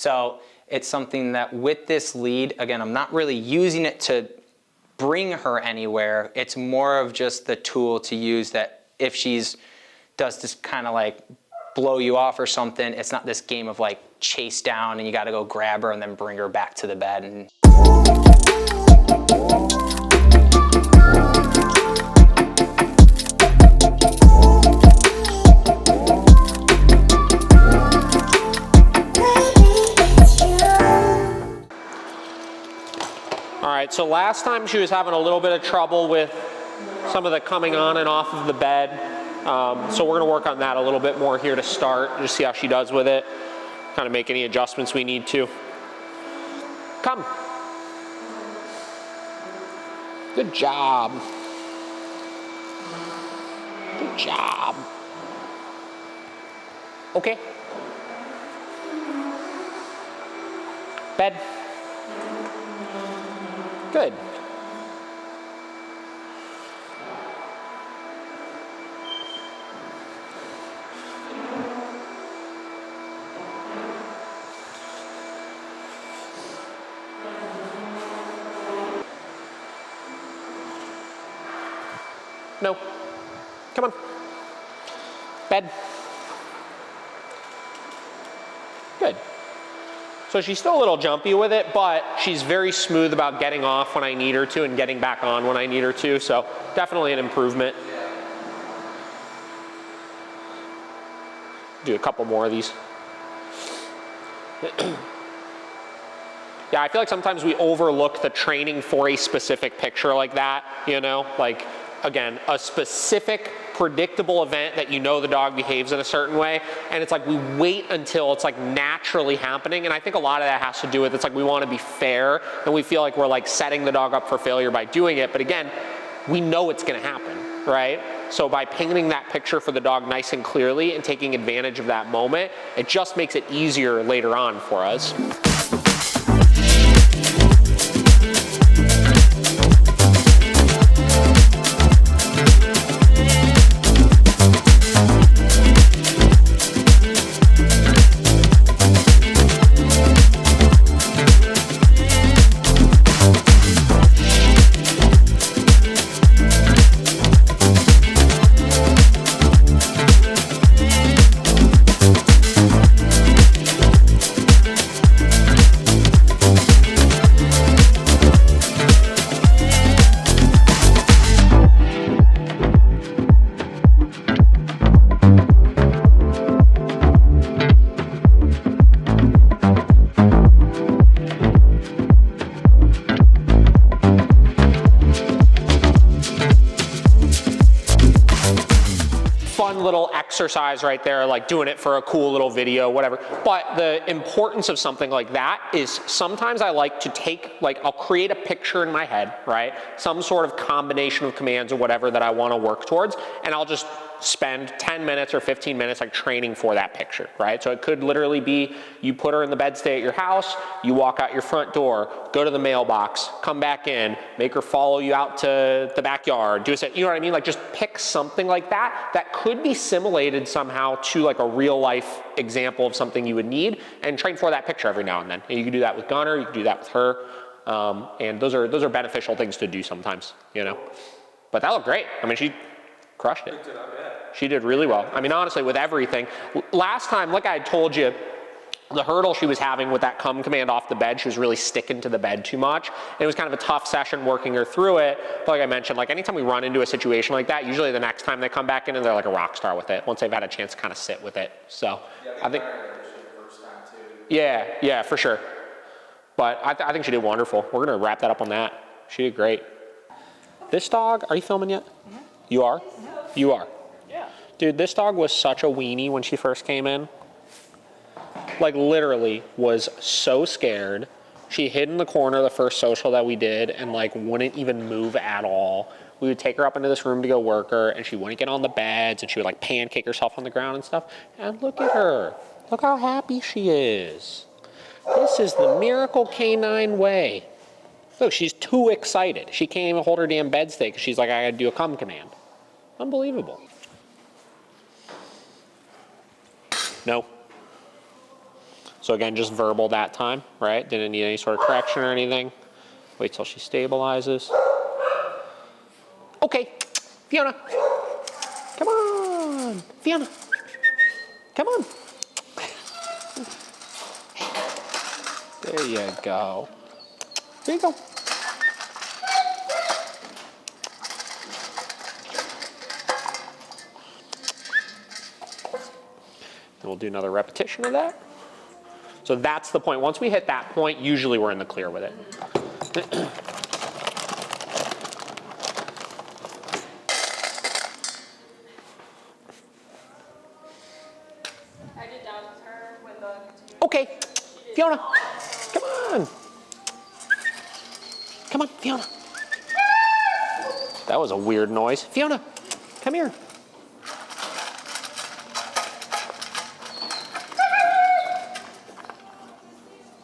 So it's something that with this lead, again, I'm not really using it to bring her anywhere. It's more of just the tool to use that if she's does this kind of like blow you off or something, it's not this game of like chase down and you got to go grab her and then bring her back to the bed. And all right, so last time she was having a little bit of trouble with some of the coming on and off of the bed. So we're gonna work on that a little bit more here to start, just see how she does with it, kind of make any adjustments we need to. Come. Good job. Good job. Okay. Bed. Good. No. Come on. Bed. Good. So she's still a little jumpy with it, but she's very smooth about getting off when I need her to and getting back on when I need her to. So definitely an improvement. Do a couple more of these. Yeah, I feel like sometimes we overlook the training for a specific picture like that, you know? Like, again, a specific predictable event that you know the dog behaves in a certain way, and it's like we wait until it's like naturally happening, and I think a lot of that has to do with it's like we want to be fair, and we feel like we're like setting the dog up for failure by doing it, but again, we know it's going to happen, right? So by painting that picture for the dog nice and clearly and taking advantage of that moment, it just makes it easier later on for us. Little exercise right there, like doing it for a cool little video, whatever. But the importance of something like that is sometimes I like to take, like I'll create a picture in my head, right? Some sort of combination of commands or whatever that I want to work towards, and I'll just spend 10 minutes or 15 minutes like training for that picture, right? So it could literally be you put her in the bed stay at your house, you walk out your front door, go to the mailbox, come back in, make her follow you out to the backyard, do a, you know what I mean? Like just pick something like that that could be simulated somehow to like a real life example of something you would need, and train for that picture every now and then. And you can do that with Gunner, you can do that with her, and those are beneficial things to do sometimes, you know? But that looked great. I mean, she crushed it. She did really well. I mean, honestly, with everything. Last time, like I had told you, the hurdle she was having with that come command off the bed, she was really sticking to the bed too much. And it was kind of a tough session working her through it. But like I mentioned, like anytime we run into a situation like that, usually the next time they come back in and they're like a rock star with it, once they've had a chance to kind of sit with it. So I think, yeah, for sure. But I think she did wonderful. We're gonna wrap that up on that. She did great. This dog, are you filming yet? Mm-hmm. You are? Mm-hmm. You are? Yeah. Dude, this dog was such a weenie when she first came in. Like literally was so scared. She hid in the corner the first social that we did and like wouldn't even move at all. We would take her up into this room to go work her and she wouldn't get on the beds and she would like pancake herself on the ground and stuff. And look at her. Look how happy she is. This is the miracle canine way. Look, she's too excited. She can't even hold her damn bed stay because she's like, I gotta do a come command. Unbelievable. No. So again, just verbal that time, right? Didn't need any sort of correction or anything. Wait till she stabilizes. Okay, Fiona. Come on, Fiona. Come on. There you go. There you go. And we'll do another repetition of that. So that's the point. Once we hit that point, usually we're in the clear with it. I did dogs with her when the Okay, Fiona, come on. Come on, Fiona. That was a weird noise. Fiona, come here.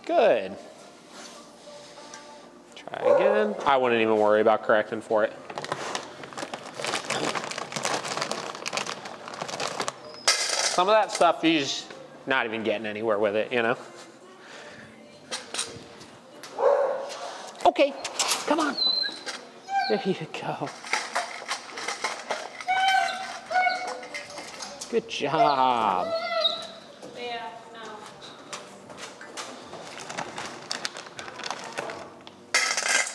Good. Try again. I wouldn't even worry about correcting for it. Some of that stuff, you're just not even getting anywhere with it, you know? Okay, come on. There you go. Good job. yeah, no.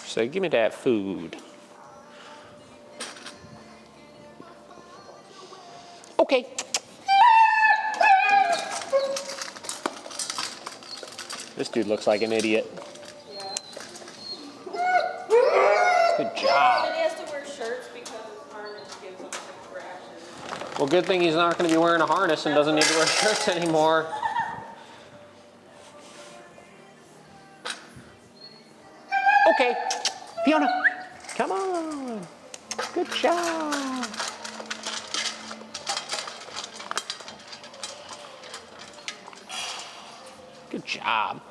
So give me that food. Okay. This dude looks like an idiot. Yeah. Good job. And he has to wear shirts because his harness gives him some reaction. Well, good thing he's not going to be wearing a harness and doesn't need to wear shirts anymore. Okay, Fiona, come on. Good job. Good job.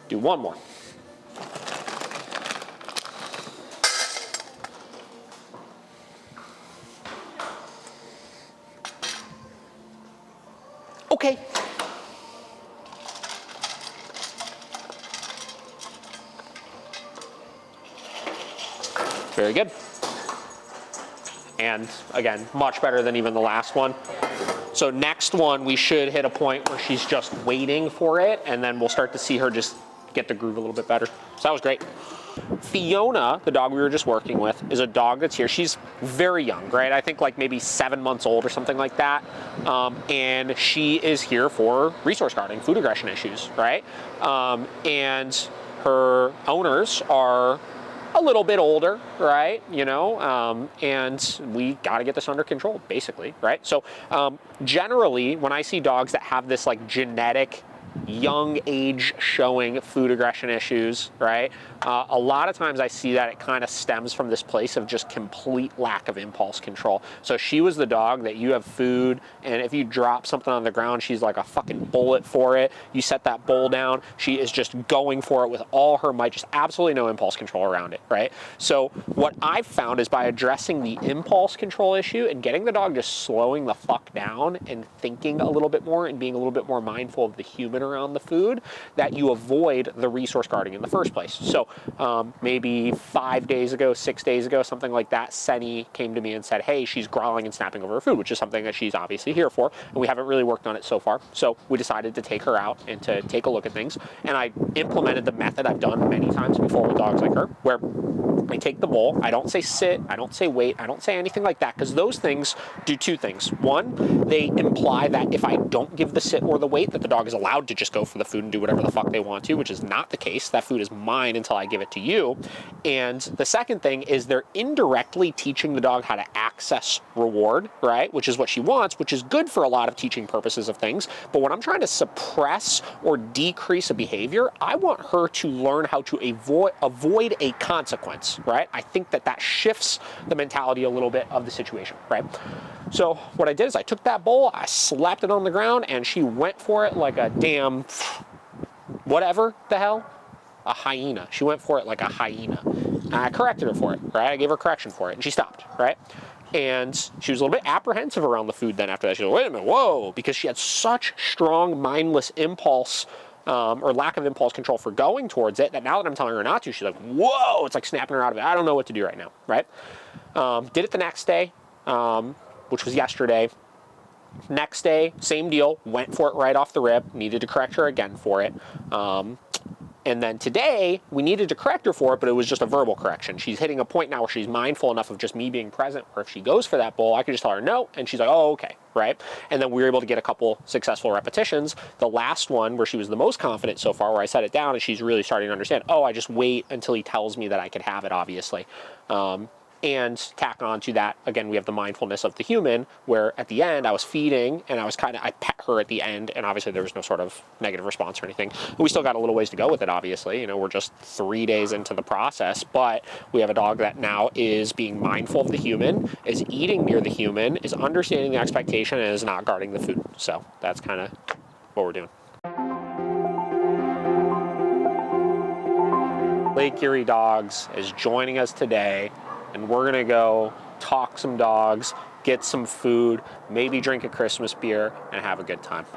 Do one more. Okay. Very good. And again, much better than even the last one. So next one, we should hit a point where she's just waiting for it, and then we'll start to see her just get the groove a little bit better. So that was great. Fiona, the dog we were just working with, is a dog that's here. She's very young, right? I think like maybe 7 months old or something like that. And she is here for resource guarding, food aggression issues, right? And her owners are a little bit older, right? You know, and we got to get this under control, basically, right? So generally, when I see dogs that have this like genetic young age showing food aggression issues, right? A lot of times I see that it kind of stems from this place of just complete lack of impulse control. So she was the dog that you have food, and if you drop something on the ground, she's like a fucking bullet for it. You set that bowl down, she is just going for it with all her might, just absolutely no impulse control around it, right? So what I've found is by addressing the impulse control issue and getting the dog just slowing the fuck down and thinking a little bit more and being a little bit more mindful of the human around the food, that you avoid the resource guarding in the first place. So maybe 5 days ago, 6 days ago, something like that, Senny came to me and said, hey, she's growling and snapping over her food, which is something that she's obviously here for, and we haven't really worked on it so far. So we decided to take her out and to take a look at things, and I implemented the method I've done many times before with dogs like her, where I take the bowl, I don't say sit, I don't say wait, I don't say anything like that, because those things do two things. One, they imply that if I don't give the sit or the wait, that the dog is allowed to just go for the food and do whatever the fuck they want to, which is not the case. That food is mine until I give it to you. And the second thing is they're indirectly teaching the dog how to access reward, right? Which is what she wants, which is good for a lot of teaching purposes of things. But when I'm trying to suppress or decrease a behavior, I want her to learn how to avoid a consequence, right? I think that that shifts the mentality a little bit of the situation, right? So what I did is I took that bowl, I slapped it on the ground, and she went for it like a damn whatever the hell, a hyena. She went for it like a hyena. And I corrected her for it, right? I gave her correction for it, and she stopped, right? And she was a little bit apprehensive around the food then after that. She was like, wait a minute, whoa, because she had such strong mindless impulse or lack of impulse control for going towards it that now that I'm telling her not to, she's like, whoa, it's like snapping her out of it. I don't know what to do right now, right? Did it the next day, which was yesterday. Next day, same deal, went for it right off the rip, needed to correct her again for it. And then today, we needed to correct her for it, but it was just a verbal correction. She's hitting a point now where she's mindful enough of just me being present, where if she goes for that bowl, I can just tell her no, and she's like, oh, okay, right? And then we were able to get a couple successful repetitions. The last one, where she was the most confident so far, where I set it down, and she's really starting to understand, oh, I just wait until he tells me that I can have it, obviously. And tack on to that, again, we have the mindfulness of the human, where at the end I was feeding and I pet her at the end, and obviously there was no sort of negative response or anything. We still got a little ways to go with it, obviously. You know, we're just 3 days into the process, but we have a dog that now is being mindful of the human, is eating near the human, is understanding the expectation, and is not guarding the food. So that's kind of what we're doing. Lake Erie Dogs is joining us today, and we're gonna go talk some dogs, get some food, maybe drink a Christmas beer, and have a good time.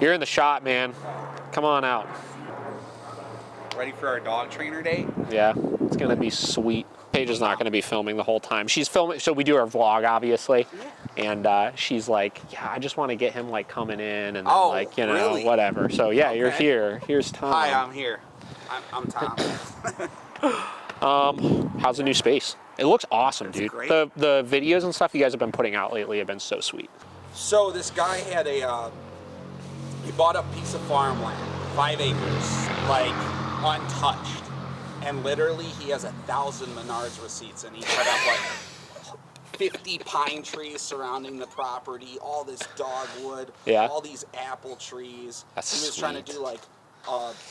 You're in the shot, man. Come on out. Ready for our dog trainer day? Yeah, it's gonna be sweet. Paige is not gonna be filming the whole time. She's filming, so we do our vlog, obviously. And she's like, yeah, I just want to get him like coming in and then, like, you know, really? Whatever. So yeah, Okay. You're here. Here's Tom. Hi, I'm here. I'm Tom. How's the new space? It looks awesome, It's dude. great. The videos and stuff you guys have been putting out lately have been so sweet. So this guy had he bought a piece of farmland, 5 acres, like untouched. And literally he has 1,000 Menards receipts, and he put up like 50 pine trees surrounding the property, all this dogwood, Yeah. all these apple trees. That's he was trying to sweet. do like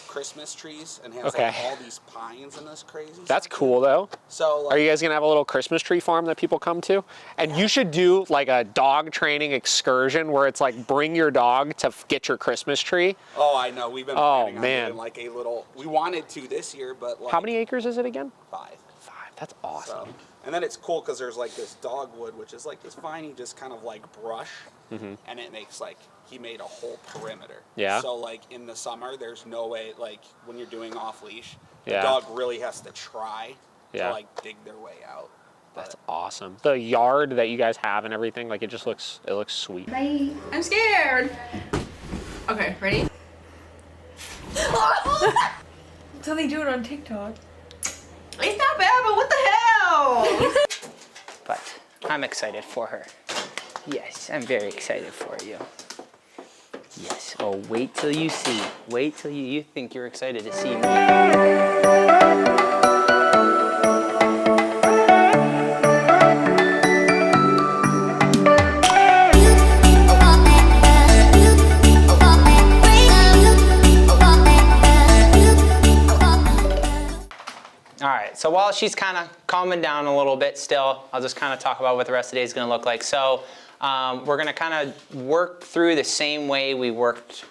Christmas trees and has Okay. like all these pines in this crazy That's section. cool though. So like, Are you guys gonna have a little Christmas tree farm that people come to? And you should do like a dog training excursion where it's like bring your dog to get your Christmas tree. oh, I know. We've been Oh, planning on man. doing like a little. We wanted to this year, but like How many acres is it again? 5. 5. That's awesome. So, and then it's cool because there's like this dogwood, which is like this viney, just kind of like brush, and it makes like he made a whole perimeter. Yeah. So like in the summer, there's no way like when you're doing off leash, the Yeah. dog really has to try Yeah. to like dig their way out. That's awesome. The yard that you guys have and everything, like it looks sweet. Bye. I'm scared. Okay, ready? So they do it on TikTok. It's not bad, but what the hell? But I'm excited for her. Yes, I'm very excited for you. Yes. Oh, wait till you see. Wait till you think you're excited to see me. All right, so while she's kind of calming down a little bit still, I'll just kind of talk about what the rest of the day is going to look like. So we're going to kind of work through the same way we worked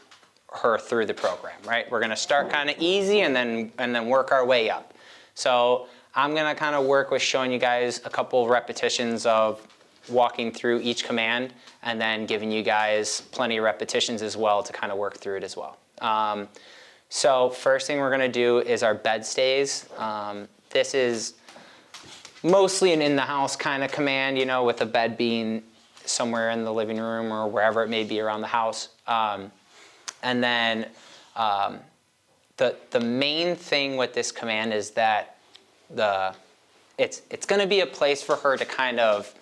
her through the program, right? We're going to start kind of easy and then work our way up. So I'm going to kind of work with showing you guys a couple of repetitions of walking through each command and then giving you guys plenty of repetitions as well to kind of work through it as well. So first thing we're gonna do is our bed stays. This is mostly an in-the-house kind of command, you know, with the bed being somewhere in the living room or wherever it may be around the house. And then the main thing with this command is that it's gonna be a place for her to kind of,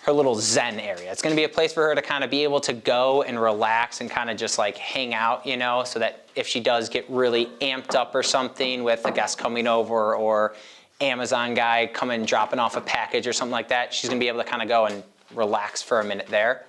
her little zen area. It's gonna be a place for her to kind of be able to go and relax and kind of just like hang out, you know, so that if she does get really amped up or something with a guest coming over or Amazon guy coming dropping off a package or something like that, she's gonna be able to kind of go and relax for a minute there.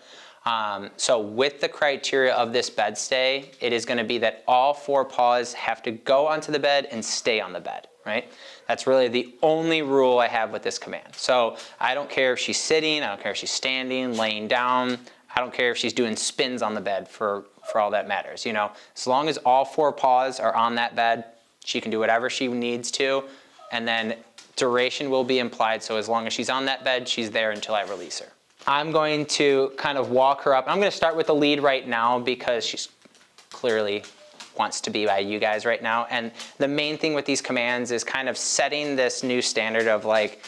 So with the criteria of this bed stay, it is gonna be that all 4 paws have to go onto the bed and stay on the bed, right? That's really the only rule I have with this command. So I don't care if she's sitting, I don't care if she's standing, laying down, I don't care if she's doing spins on the bed for all that matters, you know? As long as all 4 paws are on that bed, she can do whatever she needs to, and then duration will be implied, so as long as she's on that bed, she's there until I release her. I'm going to kind of walk her up. I'm going to start with the lead right now because she's clearly wants to be by you guys right now. And the main thing with these commands is kind of setting this new standard of like,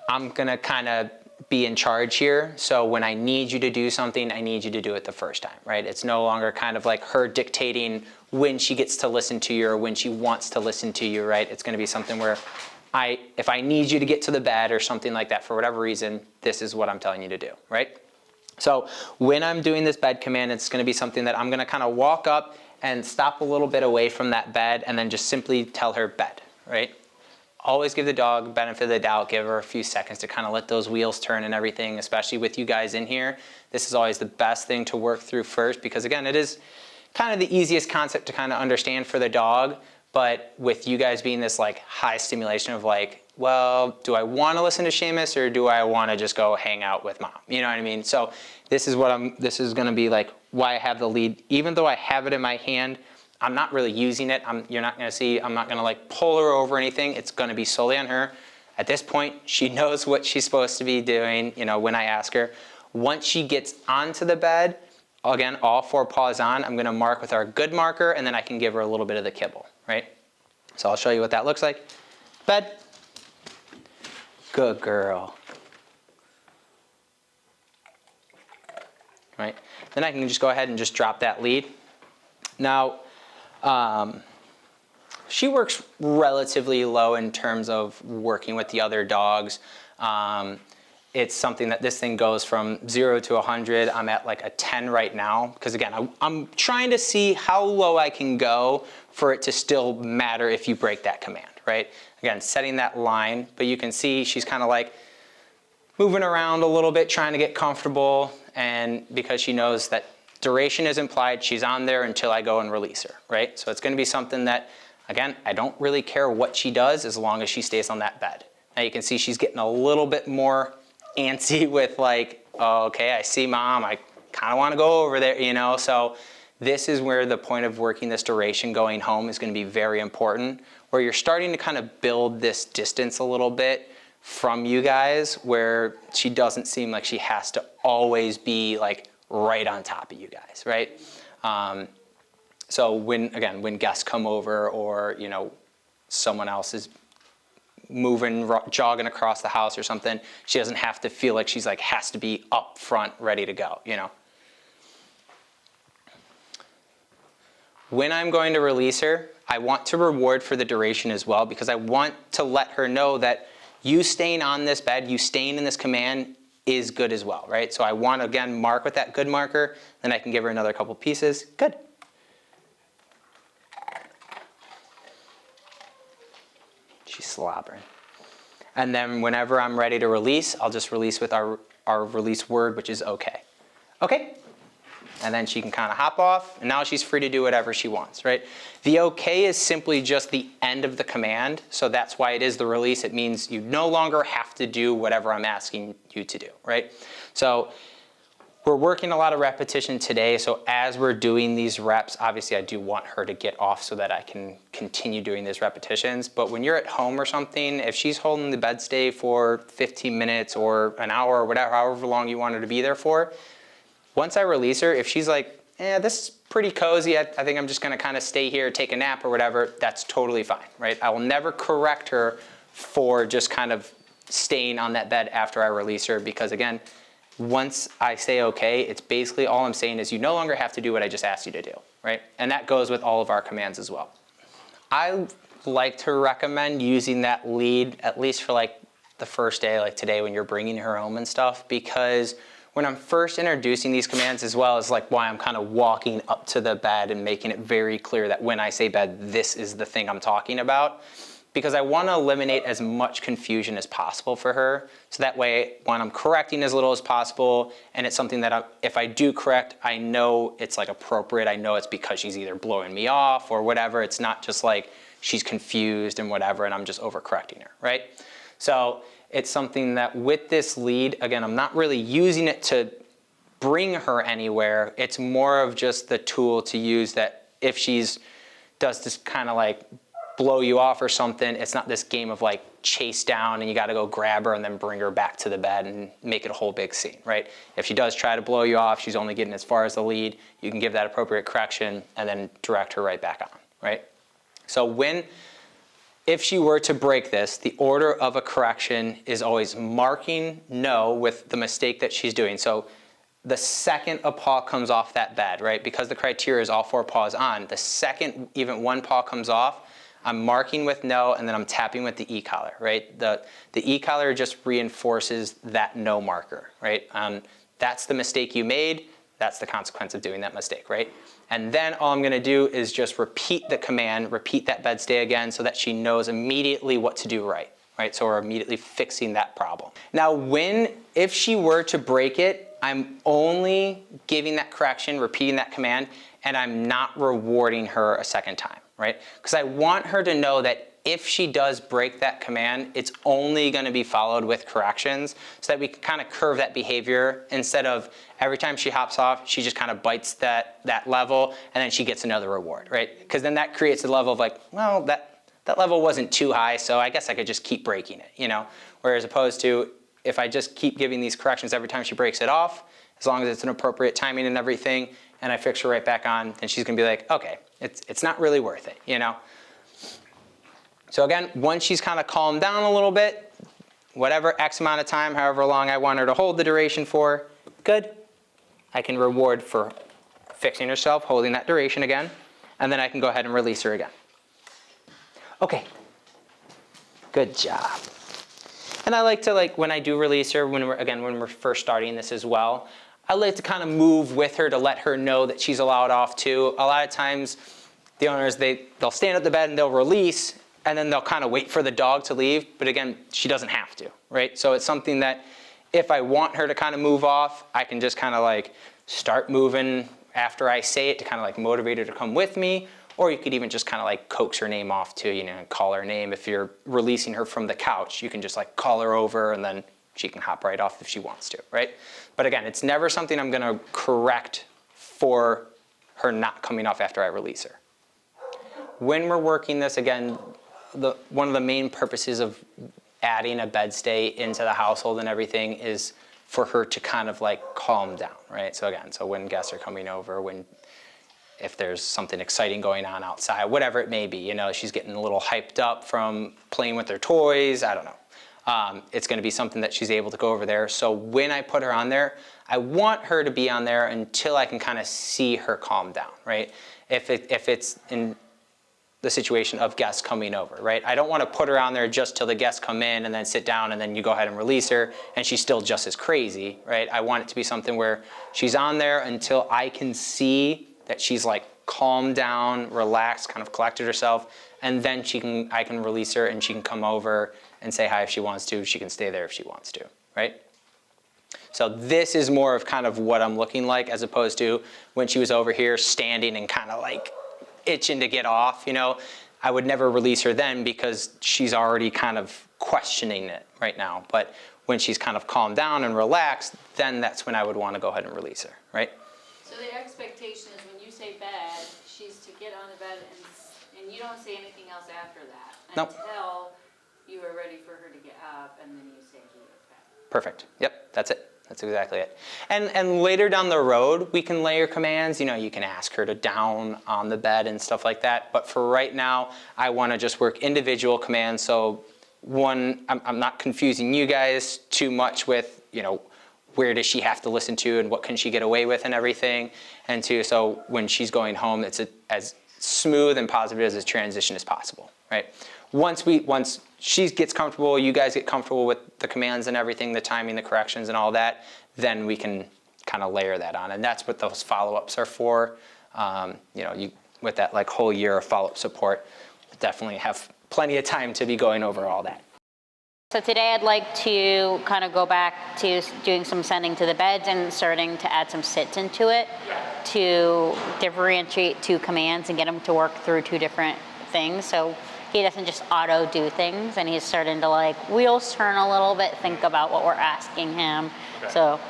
I'm going to kind of be in charge here. So when I need you to do something, I need you to do it the first time, right? It's no longer kind of like her dictating when she gets to listen to you or when she wants to listen to you, right? It's going to be something where if I need you to get to the bed or something like that for whatever reason, this is what I'm telling you to do, right? So when I'm doing this bed command, it's going to be something that I'm going to kind of walk up and stop a little bit away from that bed and then just simply tell her bed, right? Always give the dog benefit of the doubt, give her a few seconds to kind of let those wheels turn and everything, especially with you guys in here. This is always the best thing to work through first because again, it is kind of the easiest concept to kind of understand for the dog. But with you guys being this like high stimulation of like, well, do I want to listen to Seamus or do I want to just go hang out with mom? You know what I mean? So this is going to be like why I have the lead. Even though I have it in my hand, I'm not really using it. You're not going to see, I'm not going to like pull her over or anything. It's going to be solely on her. At this point, she knows what she's supposed to be doing, you know, when I ask her. Once she gets onto the bed, again, all 4 paws on, I'm going to mark with our good marker and then I can give her a little bit of the kibble, right? So I'll show you what that looks like. Bed. Good girl. Right? Then I can just go ahead and just drop that lead. Now, she works relatively low in terms of working with the other dogs. It's something that this thing goes from 0 to 100. I'm at like a 10 right now. Because again, I'm trying to see how low I can go for it to still matter if you break that command, right? Again, setting that line, but you can see she's kind of like moving around a little bit, trying to get comfortable. And because she knows that duration is implied, she's on there until I go and release her, right? So it's going to be something that, again, I don't really care what she does as long as she stays on that bed. Now you can see she's getting a little bit more antsy with like, oh, okay, I see mom, I kind of want to go over there, you know? So this is where the point of working this duration going home is going to be very important, where you're starting to kind of build this distance a little bit from you guys, where she doesn't seem like she has to always be like right on top of you guys, right? So when guests come over or, you know, someone else is moving, jogging across the house or something, she doesn't have to feel like she's like, has to be up front, ready to go, you know? When I'm going to release her, I want to reward for the duration as well, because I want to let her know that you staying on this bed, you staying in this command is good as well, right? So I want to, again, mark with that good marker, then I can give her another couple pieces. Good. She's slobbering. And then whenever I'm ready to release, I'll just release with our release word, which is okay. Okay. And then she can kind of hop off, and now she's free to do whatever she wants, right? The okay is simply just the end of the command, so that's why it is the release. It means you no longer have to do whatever I'm asking you to do, right? So we're working a lot of repetition today, so as we're doing these reps, obviously I do want her to get off so that I can continue doing these repetitions, but when you're at home or something, if she's holding the bed stay for 15 minutes or an hour or whatever, however long you want her to be there for, once I release her, if she's like, this is pretty cozy, I think I'm just gonna kind of stay here, take a nap or whatever, that's totally fine, right? I will never correct her for just kind of staying on that bed after I release her, because again, once I say okay, it's basically all I'm saying is you no longer have to do what I just asked you to do, right? And that goes with all of our commands as well. I like to recommend using that lead, at least for like the first day, like today when you're bringing her home and stuff, because when I'm first introducing these commands, as well as like why I'm kind of walking up to the bed and making it very clear that when I say bed, this is the thing I'm talking about, because I want to eliminate as much confusion as possible for her. So that way, when I'm correcting as little as possible, and it's something that if I do correct, I know it's like appropriate. I know it's because she's either blowing me off or whatever. It's not just like she's confused and whatever, and I'm just overcorrecting her, right? So it's something that with this lead, again, I'm not really using it to bring her anywhere. It's more of just the tool to use that if does this kind of like blow you off or something, it's not this game of like chase down and you got to go grab her and then bring her back to the bed and make it a whole big scene, right? If she does try to blow you off, she's only getting as far as the lead, you can give that appropriate correction and then direct her right back on, right? So if she were to break this, the order of a correction is always marking no with the mistake that she's doing. So the second a paw comes off that bed, right? Because the criteria is all 4 paws on, the second even 1 paw comes off, I'm marking with no, and then I'm tapping with the e-collar, right? The e-collar just reinforces that no marker, right? That's the mistake you made. That's the consequence of doing that mistake, right? And then all I'm gonna do is just repeat the command, repeat that bed stay again so that she knows immediately what to do right? So we're immediately fixing that problem. Now if she were to break it, I'm only giving that correction, repeating that command, and I'm not rewarding her a second time, right? Because I want her to know that if she does break that command, it's only gonna be followed with corrections so that we can kind of curve that behavior instead of every time she hops off, she just kind of bites that level and then she gets another reward, right? Because then that creates a level of like, well, that level wasn't too high, so I guess I could just keep breaking it, Whereas opposed to if I just keep giving these corrections every time she breaks it off, as long as it's an appropriate timing and everything, and I fix her right back on, then she's gonna be like, okay, it's not really worth it, So again, once she's kind of calmed down a little bit, whatever X amount of time, however long I want her to hold the duration for, good. I can reward for fixing herself, holding that duration again, and then I can go ahead and release her again. Okay, good job. And I like to, when I do release her, when we're first starting this as well, I like to kind of move with her to let her know that she's allowed off too. A lot of times, the owners, they'll stand up the bed and they'll release, and then they'll kind of wait for the dog to leave. But again, she doesn't have to, right? So it's something that if I want her to kind of move off, I can just kind of start moving after I say it to kind of motivate her to come with me. Or you could even just kind of coax her name off too, and call her name. If you're releasing her from the couch, you can just call her over and then she can hop right off if she wants to, right? But again, it's never something I'm gonna correct for her not coming off after I release her. When we're working this, again, one of the main purposes of adding a bed stay into the household and everything is for her to kind of calm down, right? So again, when guests are coming over, if there's something exciting going on outside, whatever it may be, she's getting a little hyped up from playing with her toys, I don't know. It's gonna be something that she's able to go over there. So when I put her on there, I want her to be on there until I can kind of see her calm down, right? If it's in the situation of guests coming over, right? I don't want to put her on there just till the guests come in and then sit down and then you go ahead and release her and she's still just as crazy, right? I want it to be something where she's on there until I can see that she's calmed down, relaxed, kind of collected herself, and then I can release her and she can come over and say hi if she wants to. She can stay there if she wants to, right? So this is more of kind of what I'm looking like as opposed to when she was over here standing and kind of itching to get off, I would never release her then because she's already kind of questioning it right now. But when she's kind of calmed down and relaxed, then that's when I would want to go ahead and release her, right? So the expectation is when you say bed, she's to get on the bed and you don't say anything else after that until you are ready for her to get up and then you say he is bed. Perfect. Yep, that's it. That's exactly it. And later down the road, we can layer commands. You can ask her to down on the bed and stuff like that. But for right now, I want to just work individual commands. So I'm not confusing you guys too much with, where does she have to listen to and what can she get away with and everything. And two, so when she's going home, it's as smooth and positive as a transition as possible, right? Once she gets comfortable, you guys get comfortable with the commands and everything, the timing, the corrections and all that, then we can kind of layer that on. And that's what those follow-ups are for. With that whole year of follow-up support, definitely have plenty of time to be going over all that. So today I'd like to kind of go back to doing some sending to the beds and starting to add some sits into it to differentiate 2 commands and get him to work through 2 different things. So he doesn't just auto do things and he's starting to wheels turn a little bit, think about what we're asking him. Okay. So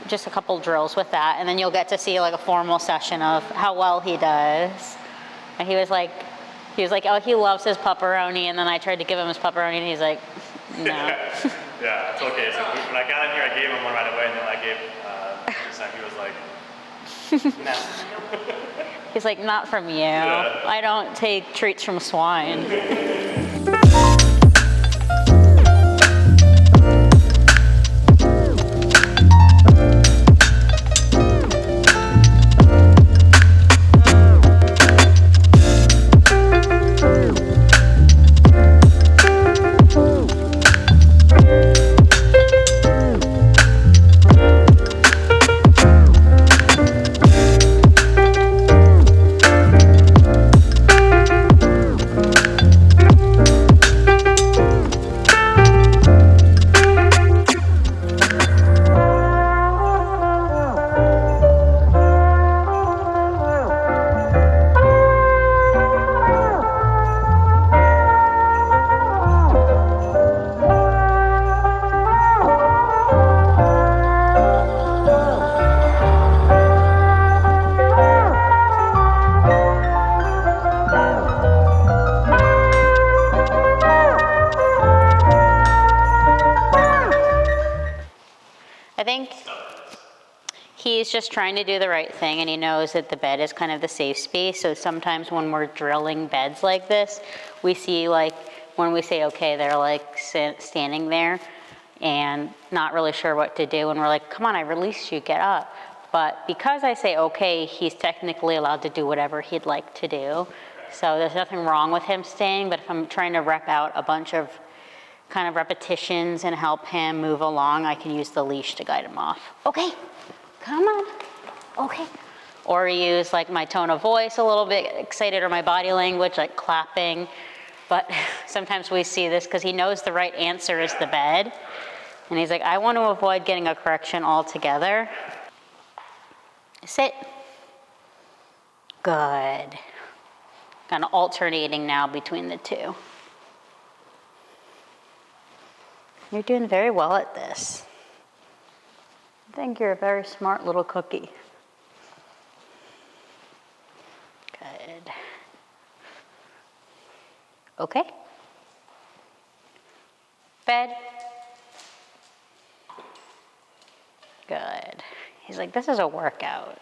just a couple drills with that. And then you'll get to see a formal session of how well he does. And he was like, oh, he loves his pepperoni. And then I tried to give him his pepperoni and he's like, No. Yeah, it's okay. So when I got in here, I gave him one right away, and then I gave this time, he was like, nah. He's like, not from you. Yeah. I don't take treats from swine. I think he's just trying to do the right thing, and he knows that the bed is kind of the safe space. So sometimes when we're drilling beds like this, we see like when we say okay, they're like standing there and not really sure what to do, and we're like, come on, I released you, get up. But because I say okay, he's technically allowed to do whatever he'd like to do. So there's nothing wrong with him staying, but if I'm trying to rep out a bunch of kind of repetitions and help him move along, I can use the leash to guide him off. Okay, come on, okay. Or use like my tone of voice a little bit excited, or my body language, like clapping. But sometimes we see this because he knows the right answer is the bed. And he's like, I want to avoid getting a correction altogether. Sit. Good. Kind of alternating now between the two. You're doing very well at this. I think you're a very smart little cookie. Good. Okay. Bed. Good. He's like, this is a workout.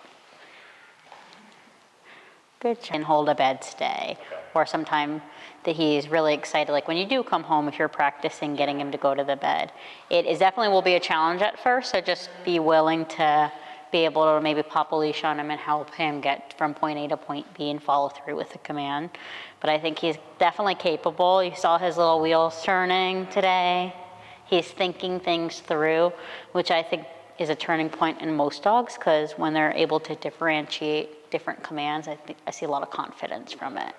Good job. And hold a bed stay. Or sometime that he's really excited, like when you do come home, if you're practicing getting him to go to the bed. It is definitely will be a challenge at first, so just be willing to be able to maybe pop a leash on him and help him get from point A to point B and follow through with the command. But I think he's definitely capable. You saw his little wheels turning today. He's thinking things through, which I think is a turning point in most dogs, because when they're able to differentiate different commands, I see a lot of confidence from it.